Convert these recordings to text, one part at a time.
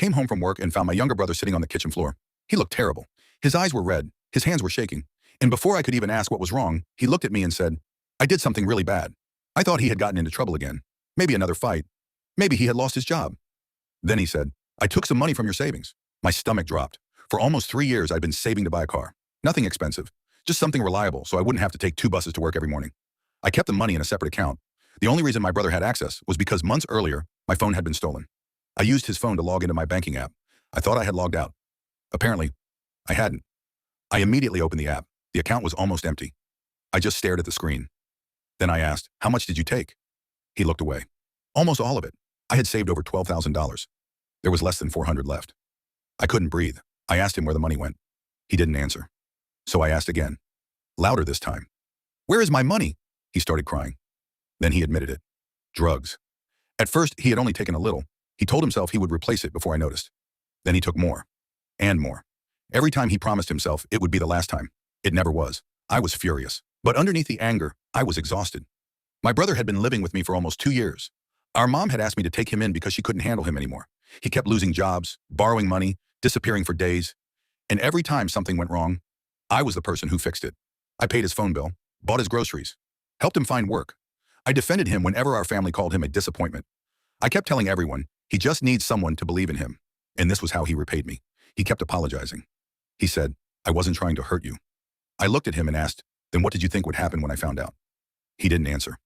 came home from work and found my younger brother sitting on the kitchen floor. He looked terrible. His eyes were red, his hands were shaking, and before I could even ask what was wrong, he looked at me and said, "I did something really bad." I thought he had gotten into trouble again. Maybe another fight. Maybe he had lost his job. Then he said, "I took some money from your savings." My stomach dropped. For almost 3 years, I'd been saving to buy a car. Nothing expensive, just something reliable so I wouldn't have to take 2 buses to work every morning. I kept the money in a separate account. The only reason my brother had access was because months earlier, my phone had been stolen. I used his phone to log into my banking app. I thought I had logged out. Apparently, I hadn't. I immediately opened the app. The account was almost empty. I just stared at the screen. Then I asked, "How much did you take?" He looked away. Almost all of it. I had saved over $12,000. There was less than 400 left. I couldn't breathe. I asked him where the money went. He didn't answer. So I asked again, louder this time. "Where is my money?" He started crying. Then he admitted it. Drugs. At first, he had only taken a little. He told himself he would replace it before I noticed. Then he took more. And more. Every time he promised himself it would be the last time. It never was. I was furious. But underneath the anger, I was exhausted. My brother had been living with me for almost 2 years. Our mom had asked me to take him in because she couldn't handle him anymore. He kept losing jobs, borrowing money, disappearing for days. And every time something went wrong, I was the person who fixed it. I paid his phone bill, bought his groceries, helped him find work. I defended him whenever our family called him a disappointment. I kept telling everyone, he just needs someone to believe in him. And this was how he repaid me. He kept apologizing. He said, "I wasn't trying to hurt you." I looked at him and asked, "Then what did you think would happen when I found out?" He didn't answer.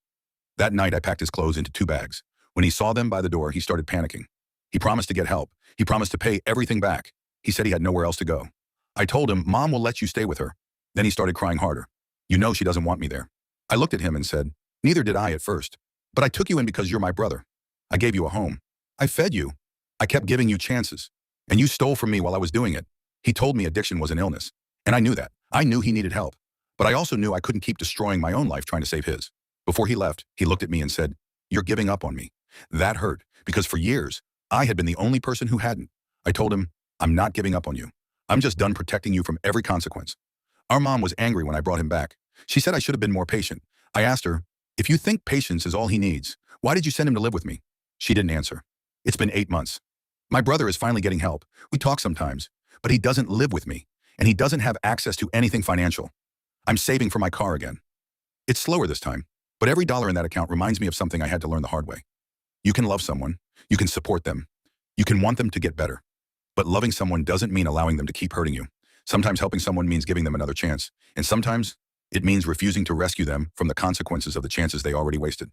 That night, I packed his clothes into 2 bags. When he saw them by the door, he started panicking. He promised to get help. He promised to pay everything back. He said he had nowhere else to go. I told him, "Mom will let you stay with her." Then he started crying harder. "You know she doesn't want me there." I looked at him and said, "Neither did I at first. But I took you in because you're my brother. I gave you a home. I fed you. I kept giving you chances. And you stole from me while I was doing it." He told me addiction was an illness. And I knew that. I knew he needed help. But I also knew I couldn't keep destroying my own life trying to save his. Before he left, he looked at me and said, "You're giving up on me." That hurt, because for years, I had been the only person who hadn't. I told him, "I'm not giving up on you. I'm just done protecting you from every consequence." Our mom was angry when I brought him back. She said I should have been more patient. I asked her, "If you think patience is all he needs, why did you send him to live with me?" She didn't answer. It's been 8 months. My brother is finally getting help. We talk sometimes, but he doesn't live with me, and he doesn't have access to anything financial. I'm saving for my car again. It's slower this time, but every dollar in that account reminds me of something I had to learn the hard way. You can love someone, you can support them, you can want them to get better. But loving someone doesn't mean allowing them to keep hurting you. Sometimes helping someone means giving them another chance, and sometimes it means refusing to rescue them from the consequences of the chances they already wasted.